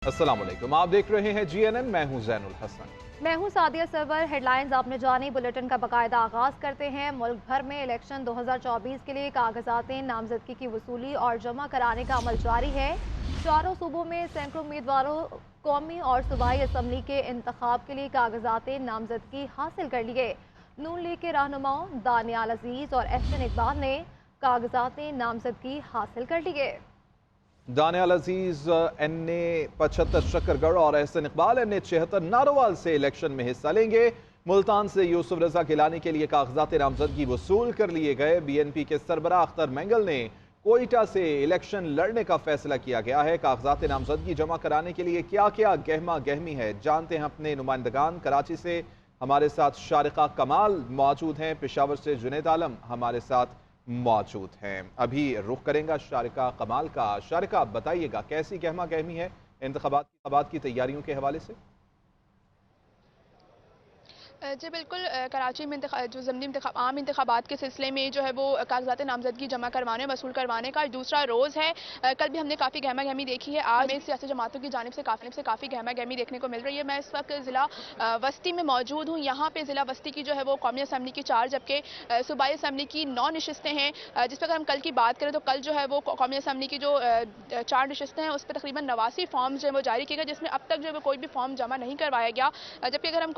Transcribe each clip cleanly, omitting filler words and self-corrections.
अस्सलाम वालेकुम, आप देख रहे हैं GNN। मैं हूं जैनुल हसन। मैं हूं सादिया सरवर। हेडलाइंस आपने जानी, बुलेटिन का बाकायदा आगाज करते हैं। मुल्क भर में इलेक्शन 2024 के लिए कागजातें नामजदगी की वसूली और जमा कराने का अमल जारी है। चारों सूबों में सैकड़ों उम्मीदवारों कौमी और सूबाई असम्बली के इंतखाब के लिए कागजातें नामजदगी हासिल कर लिए। नून लीग के रहनुमाओं दानियाल अजीज और एहसन इकबाल ने कागजातें नामजदगी हासिल कर लिए। दानियाल अजीज NA 75 शकरगढ़ और एहसन इकबाल NA 76 नारोवाल से इलेक्शन में हिस्सा लेंगे। मुल्तान से यूसुफ रजा गिलानी के लिए कागजात नामजदगी वसूल कर लिए गए। BNP के सरबराह अख्तर मैंगल ने कोयटा से इलेक्शन लड़ने का फैसला किया गया है। कागजात नामजदगी जमा कराने के लिए क्या क्या गहमा गहमी है, जानते हैं अपने नुमाइंदगान। कराची से हमारे साथ शारिका कमाल मौजूद हैं, पेशावर से जुनैद आलम हमारे साथ मौजूद हैं। अभी रुख करेंगे शारिका कमाल का। शारिका, बताइएगा कैसी गहमा गहमी है इंतखाबात की तैयारियों के हवाले से? जी बिल्कुल, कराची में जो ज़मीनी आम इंतखाबात के सिलसिले में जो है वो कागजात नामजदगी जमा करवाने वसूल करवाने का दूसरा रोज़ है। कल भी हमने काफ़ी गहमा गहमी देखी है। आज में सियासी जमातों की जानिब से काफ़ी गहमा गहमी देखने को मिल रही है। मैं इस वक्त ज़िला वस्ती में मौजूद हूँ। यहाँ पे ज़िला वस्ती की जो है वो कौमी असम्बली की 4 जबकि सूबाई असम्बली की 9 नशिस्तें हैं। जिस पर अगर हम कल की बात करें तो कल जो है वो कौमी असम्बली की जो 4 नशिस्तें हैं उस पर तकरीबन 89 फॉर्म जो है वो जारी किए गए, जिसमें अब तक जो है वो कोई भी फॉर्म जमा नहीं करवाया गया। जबकि अगर हम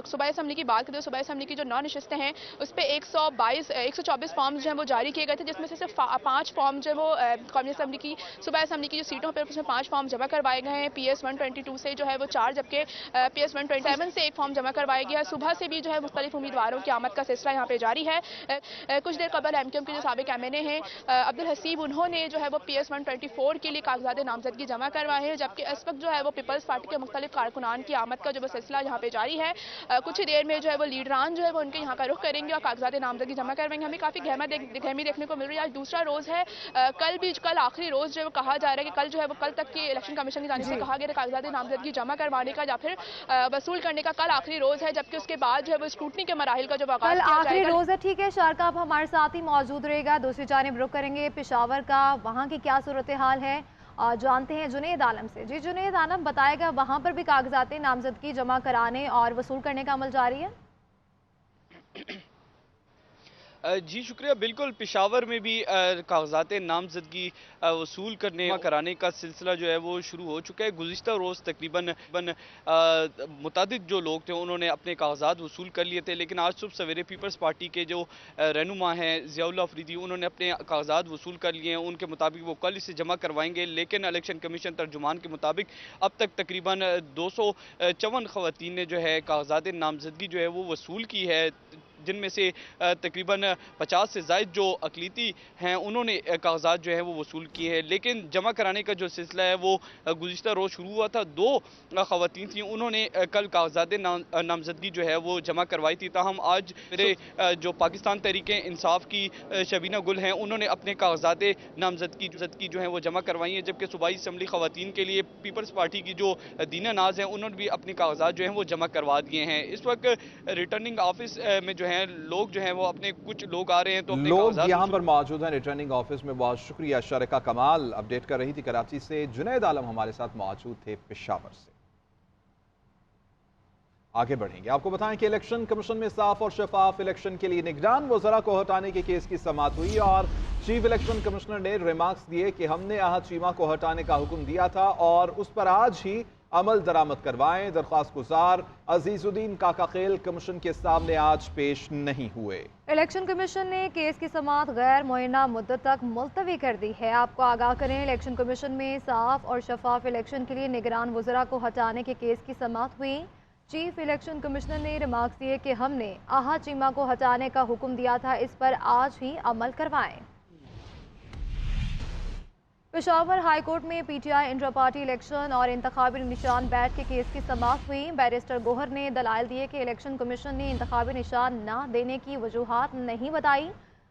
सूबाई असम्बली की बात करें तो सूबाई असम्बली की जो 9 नशिस्तें हैं उस पर 124 फॉर्म जो है वो जारी किए गए थे, जिसमें से सिर्फ 5 फॉर्म जो है वो कौमी असम्बली की सूबाई असम्बली की जो सीटों पर उसमें 5 फॉर्म जमा करवाए गए हैं। PS 122 से जो है वो 4 जबकि PS 127 से 1 फॉर्म जमा करवाया गया। सुबह से भी जो है मुख्तलिफ उम्मीदवारों की आमद का सिलसिला यहाँ पे जारी है। कुछ देर कबल MQM के जो साबिक MNA हैं अब्दुल हसीब, उन्होंने जो है वो PS 124 के लिए कागजात नामजदगी जमा करवाए हैं, जबकि इस वक्त जो है वो पीपल्स पार्टी के मुख्तलिफ कारकुनान की आमद का जो सिलसिला यहाँ पे जारी है। कुछ ही देर में जो है वो लीडरान जो है वो उनके यहाँ का रुख करेंगे और कागजात नामजदगी जमा करवाएंगे। हमें काफ़ी गहमी देखने को मिल रही है। आज दूसरा रोज़ है। कल आखिरी रोज़ जो है वो कहा जा रहा है कि कल जो है वो कल तक की इलेक्शन कमीशन की जानिब से कहा गया था कागजात नामजदगी जमा करवाने का या फिर वसूल करने का कल आखिरी रोज़ है, जबकि उसके बाद जो है वो स्क्रूटनी के मराहिल का जो कल आखिरी रोज है। ठीक है शारका, आप हमारे साथ ही मौजूद रहेगा। दूसरी जानिब रुख करेंगे पेशावर का, वहाँ की क्या सूरत हाल है जानते हैं जुनैद आलम से। जी जुनैद आलम, बताएगा वहाँ पर भी कागजात नामजदगी जमा कराने और वसूल करने का अमल जारी है? जी शुक्रिया। बिल्कुल, पेशावर में भी कागजात नामजदगी वसूल करने कराने का सिलसिला जो है वो शुरू हो चुका है। गुज़िश्ता रोज़ तकरीबन मुतादिद जो लोग थे उन्होंने अपने कागजात वसूल कर लिए थे, लेकिन आज सुबह सवेरे पीपल्स पार्टी के जो रहनुमा हैं ज़ियाउल्लाह अफरीदी, उन्होंने अपने कागजात वसूल कर लिए हैं। उनके मुताबिक वो कल इसे जमा करवाएंगे, लेकिन इलेक्शन कमीशन तर्जुमान के मुताबिक अब तक तकरीबन 254 ख़वातीन ने जो है कागजात नामजदगी जो है वो वसूल की है, जिनमें से तकरीबन 50 से ज़ायद जो अक़लीती हैं उन्होंने कागजात जो है वो वसूल किए हैं। लेकिन जमा कराने का जो सिलसिला है वो गुज़िश्ता रोज़ शुरू हुआ था। 2 ख़वातीन थी, उन्होंने कल कागजात नामजदगी जो है वो जमा करवाई थी। ताहम आज मेरे जो पाकिस्तान तहरीक-ए-इंसाफ की शबीना गुल हैं, उन्होंने अपने कागजात नामजदगी जो है वो जमा करवाई हैं, जबकि सूबाई असम्बली ख़वातीन के लिए पीपल्स पार्टी की जो दीना नाज हैं उन्होंने भी अपने कागजात जो हैं वो जमा करवा दिए हैं। इस वक्त रिटर्निंग ऑफिस में जो है लोग जो हैं वो अपने कुछ लोग आ रहे हैं तो अपने लोग यहाँ पर मौजूद हैं रिटर्निंग ऑफिस में। बहुत शुक्रिया। शारिका कमाल अपडेट कर रही थी कराची से। जुनैद आलम हमारे साथ मौजूद थे पेशावर से। आगे बढ़ेंगे, आपको बताएं कि इलेक्शन कमीशन में साफ और शफाफ इलेक्शन के लिए निगरान वज़रा को हटाने के केस की समाअत हुई और चीफ इलेक्शन कमिश्नर ने रिमार्क्स दिए कि हमने आहत चीमा को हटाने का हुक्म दिया था और उस पर आज ही अमल दरामद करवाएं। दरख्वास्त गुजार अजीजुद्दीन काकाखेल कमीशन के सामने आज पेश नहीं हुए। इलेक्शन कमीशन ने केस की समाअत गैर मुअय्यना मुद्दत तक मुलतवी कर दी है। आपको आगाह करें, इलेक्शन कमीशन में साफ और शफाफ इलेक्शन के लिए निगरान वज़रा को हटाने के केस की समाअत हुई। चीफ इलेक्शन कमिश्नर ने रिमार्क्स दिए कि हमने आहा चीमा को हटाने का हुक्म दिया था, इस पर आज ही अमल करवाएं। पेशावर हाई कोर्ट में PTI इंट्रा पार्टी इलेक्शन और इंतखाबी निशान बैट के केस की समाअत हुई। बैरिस्टर गोहर ने दलाइल दिए कि इलेक्शन कमीशन ने इंतखाबी निशान न देने की वजूहात नहीं बताई।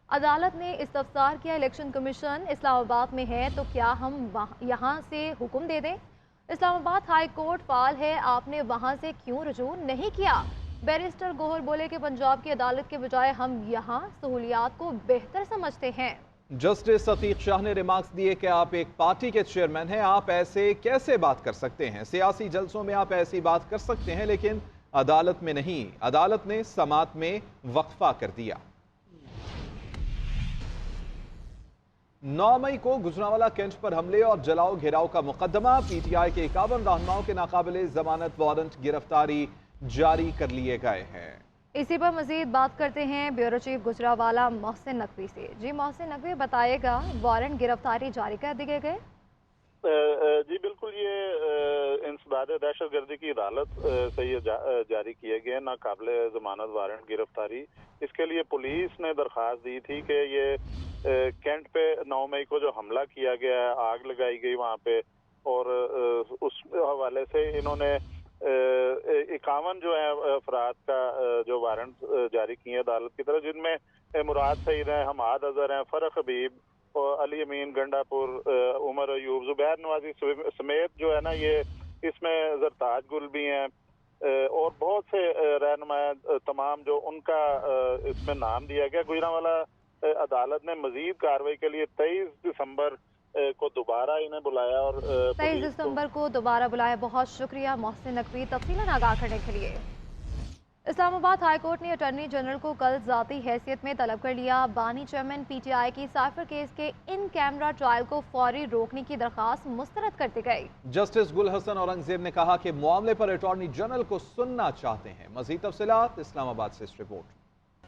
अदालत ने इस्तफसार किया, इलेक्शन कमीशन इस्लामाबाद में है तो क्या हम यहाँ से हुक्म दे दें? इस्लामाबाद हाई कोर्ट फाल है, आपने वहाँ से क्यों रुजू नहीं किया? बैरिस्टर गोहर बोले कि पंजाब की अदालत के बजाय हम यहाँ सहूलियात को बेहतर समझते हैं। जस्टिस अतीक शाह ने रिमार्क्स दिए कि आप एक पार्टी के चेयरमैन हैं, आप ऐसे कैसे बात कर सकते हैं। सियासी जलसों में आप ऐसी बात कर सकते हैं लेकिन अदालत में नहीं। अदालत ने समात में वक्फा कर दिया। 9 मई को गुजरांवाला कैंट पर हमले और जलाओ घेराव का मुकदमा। पीटीआई के 51 रहनुमाओं के नाकाबिले जमानत वारंट गिरफ्तारी जारी कर लिए गए हैं। इसी पर मजीद बात करते हैं ब्यूरो चीफ गुजरांवाला मोहसिन नकवी से। जी मोहसिन नकवी, बताइएगा, वारंट गिरफ्तारी जारी कर दिए गए? जी बिल्कुल, ये इंसदाद दहशतगर्दी की अदालत से ये जारी किए गए नाकाबिले जमानत वारंट गिरफ्तारी। इसके लिए पुलिस ने दरख्वास्त दी थी कि ये कैंट पे 9 मई को जो हमला किया गया है, आग लगाई गई वहाँ पे, और उस हवाले से इन्होंने 51 जो है अफराद का जो वारंट जारी किए अदालत की तरफ, जिनमें मुराद सईद हैं, हमाद अजहर हैं, फरख हबीब और अली अमीन गंडापुर, उमर अयूब, जुबैर नवाजी समेत जो है ना, ये इसमें जरताज गुल भी हैं और बहुत से रहनुमा तमाम जो उनका इसमें नाम दिया गया। गुजरांवाला अदालत ने मजीद कार्रवाई के लिए 23 दिसंबर को दोबारा इन्हें बुलाया और 23 दिसंबर को दोबारा बुलाया। बहुत शुक्रिया मोहसिन नकवी तफसीलन आगाह करने के लिए। इस्लामाबाद हाईकोर्ट ने अटॉर्नी जनरल को कल जाती हैसियत में तलब कर लिया। बानी चेयरमैन पीटीआई की साइफर केस के इन कैमरा ट्रायल को फौरी रोकने की दरखास्त मुस्तरद कर दी गई। जस्टिस गुल हसन औरंगजेब ने कहा कि मामले पर अटॉर्नी जनरल को सुनना चाहते हैं। मजीद तफसीलात इस्लामाबाद से रिपोर्ट।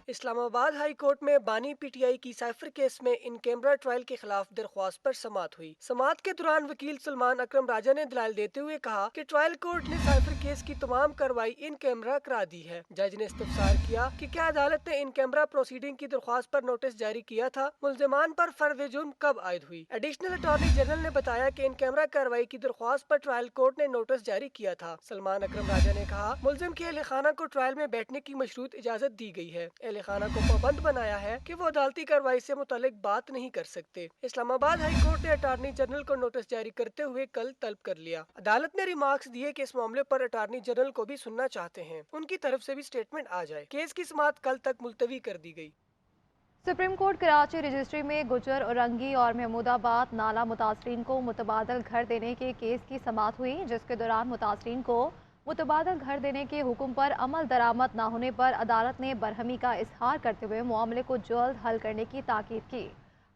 इस्लामाबाद हाई कोर्ट में बानी पीटीआई की साइफर केस में इन कैमरा ट्रायल के खिलाफ दरख्वास्त पर समात हुई। समात के दौरान वकील सलमान अकरम राजा ने दलाल देते हुए कहा कि ट्रायल कोर्ट ने साइफर केस की तमाम कार्रवाई इन कैमरा करा दी है। जज ने इस्तफसार किया कि क्या अदालत ने इन कैमरा प्रोसीडिंग की दरख्वास्त पर नोटिस जारी किया था, मुल्जिमान पर फर्द जुर्म कब आयद हुई। एडिशनल अटॉर्नी जनरल ने बताया कि इन कैमरा कार्रवाई की दरख्वास्त पर ट्रायल कोर्ट ने नोटिस जारी किया था। सलमान अकरम राजा ने कहा, मुल्जिम के अहले खाना को ट्रायल में बैठने की मशरूत इजाजत दी गई है। अहले खाना को पाबंद बनाया है कि वो अदालती कार्रवाई से मुतालिक बात नहीं कर सकते। इस्लामाबाद हाई कोर्ट ने अटॉर्नी जनरल को नोटिस जारी करते हुए कल तलब कर लिया। अदालत ने रिमार्क्स दिए कि इस मामले पर अटॉर्नी जनरल को भी सुनना चाहते हैं, उनकी तरफ से भी स्टेटमेंट आ जाए। केस की समाअत कल तक मुलतवी कर दी गई। सुप्रीम कोर्ट कराची रजिस्ट्री में गुजर, औरंगी और महमूदाबाद नाला मुतासरीन को मुतबादल घर देने के केस की समाअत हुई, जिसके दौरान मुतासरीन को मुतबादल घर देने के हुक्म पर अमल दरामद न होने पर अदालत ने बरहमी का इजहार करते हुए मामले को जल्द हल करने की ताकीद की।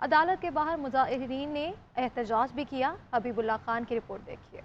अदालत के बाहर मुजाहिरीन ने एहतजाज भी किया। हबीबुल्लाह खान की रिपोर्ट देखिए।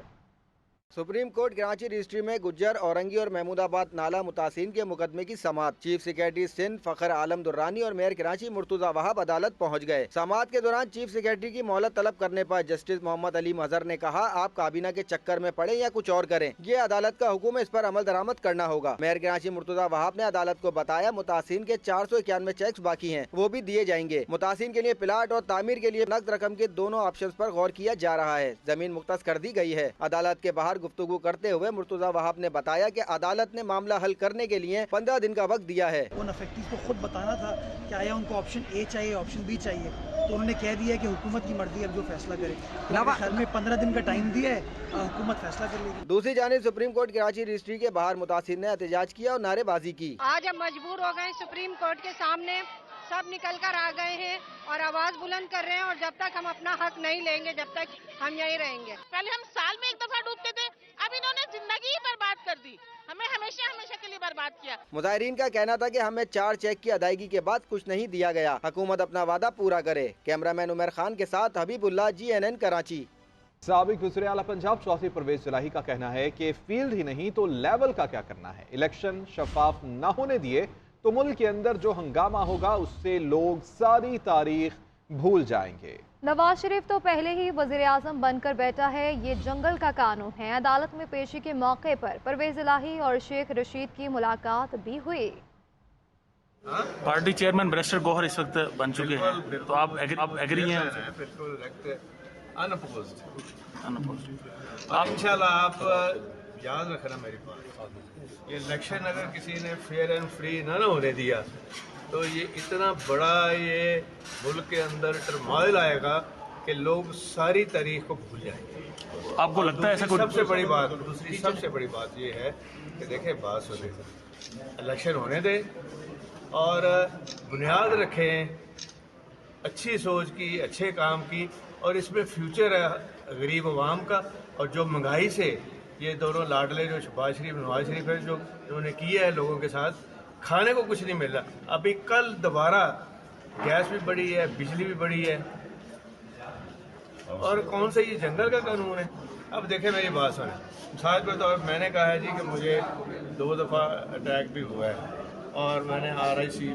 सुप्रीम कोर्ट कराची रजिस्ट्री में गुज्जर, औरंगी और महमूदाबाद नाला मुतासिन के मुकदमे की समाअत। चीफ सेक्रेटरी सिंध फखर आलम दुर्रानी और मेयर कराची मुर्तुजा वहाब अदालत पहुंच गए। समाअत के दौरान चीफ सेक्रेटरी की मोहलत तलब करने पर जस्टिस मोहम्मद अली मजहर ने कहा, आप काबीना के चक्कर में पड़े या कुछ और करें, ये अदालत का हुक्म है, इस पर अमल दरामद करना होगा। मेयर कराची मुर्तुजा वहाब ने अदालत को बताया, मुतासिन के 491 चेक्स बाकी हैं, वो भी दिए जाएंगे। मुतासिन के लिए प्लाट और तामीर के लिए नकद रकम के दोनों ऑप्शन पर गौर किया जा रहा है। जमीन मुख्तस कर दी गई है। अदालत के बाहर गुफ्तगू करते हुए मुर्तुजा वहाब ने बताया कि अदालत ने मामला हल करने के लिए 15 दिन का वक्त दिया है। उन अफेक्टीव को खुद बताना था कि आया उनको ऑप्शन ए चाहिए, ऑप्शन बी चाहिए, तो उन्होंने कह दिया कि हुकूमत की मर्जी अब जो फैसला करे। ख्याल में 15 दिन का टाइम दिया है, हुकूमत फैसला कर लेगी। दूसरी जानिब सुप्रीम कोर्ट कराची रजिस्ट्री के बाहर मुतासिर ने एहतजाज किया और नारेबाजी की। आज हम मजबूर हो गए, सुप्रीम कोर्ट के सामने सब निकल कर आ गए हैं और आवाज बुलंद कर रहे हैं, और जब तक हम अपना हक नहीं लेंगे, जब तक हम यहीं रहेंगे। पहले हम साल में एक दफा डूबते थे, अब इन्होंने जिंदगी ही बर्बाद कर दी, हमें हमेशा हमेशा के लिए बर्बाद किया। मुजाहिरीन का कहना था कि हमें 4 चेक की अदायगी के बाद कुछ नहीं दिया गया, हुकूमत अपना वादा पूरा करे। कैमरामैन उमर खान के साथ हबीबुल्लाह, GNN कराची। साबिक वज़ीर आला पंजाब चौधरी परवेज इलाही का कहना है कि फील्ड ही नहीं तो लेवल का क्या करना है। इलेक्शन शफाफ न होने दिए तो मुल्क के अंदर जो हंगामा होगा उससे लोग सारी तारीख भूल जाएंगे। नवाज शरीफ तो पहले ही वज़ीर आज़म बनकर बैठा है, ये जंगल का कानून है। अदालत में पेशी के मौके पर परवेज इलाही और शेख रशीद की मुलाकात भी हुई। पार्टी चेयरमैन बैरिस्टर गौहर इस वक्त बन चुके हैं, तो आप एग्री हैं? आप इंशाल्लाह आप याद रखना मेरी बात, ये इलेक्शन अगर किसी ने फेयर एंड फ्री ना होने दिया तो ये इतना बड़ा ये मुल्क के अंदर टर्मोइल आएगा कि लोग सारी तारीख को भूल जाएंगे। आपको लगता है ऐसा? सबसे बड़ी बात, दूसरी सबसे बड़ी बात ये है कि देखें, बात सुने, इलेक्शन होने दें और बुनियाद रखें अच्छी सोच की, अच्छे काम की, और इसमें फ्यूचर है गरीब आवाम का। और जो महंगाई से ये दोनों लाडले जो शहबाज शरीफ नवाज शरीफ है, जो उन्होंने किया है लोगों के साथ, खाने को कुछ नहीं मिल रहा। अभी कल दोबारा गैस भी बढ़ी है, बिजली भी बढ़ी है, और कौन सा ये जंगल का कानून है। अब देखें मेरी बात सुने, साथ पर तो मैंने कहा है जी कि मुझे 2 दफ़ा अटैक भी हुआ है और मैंने RIC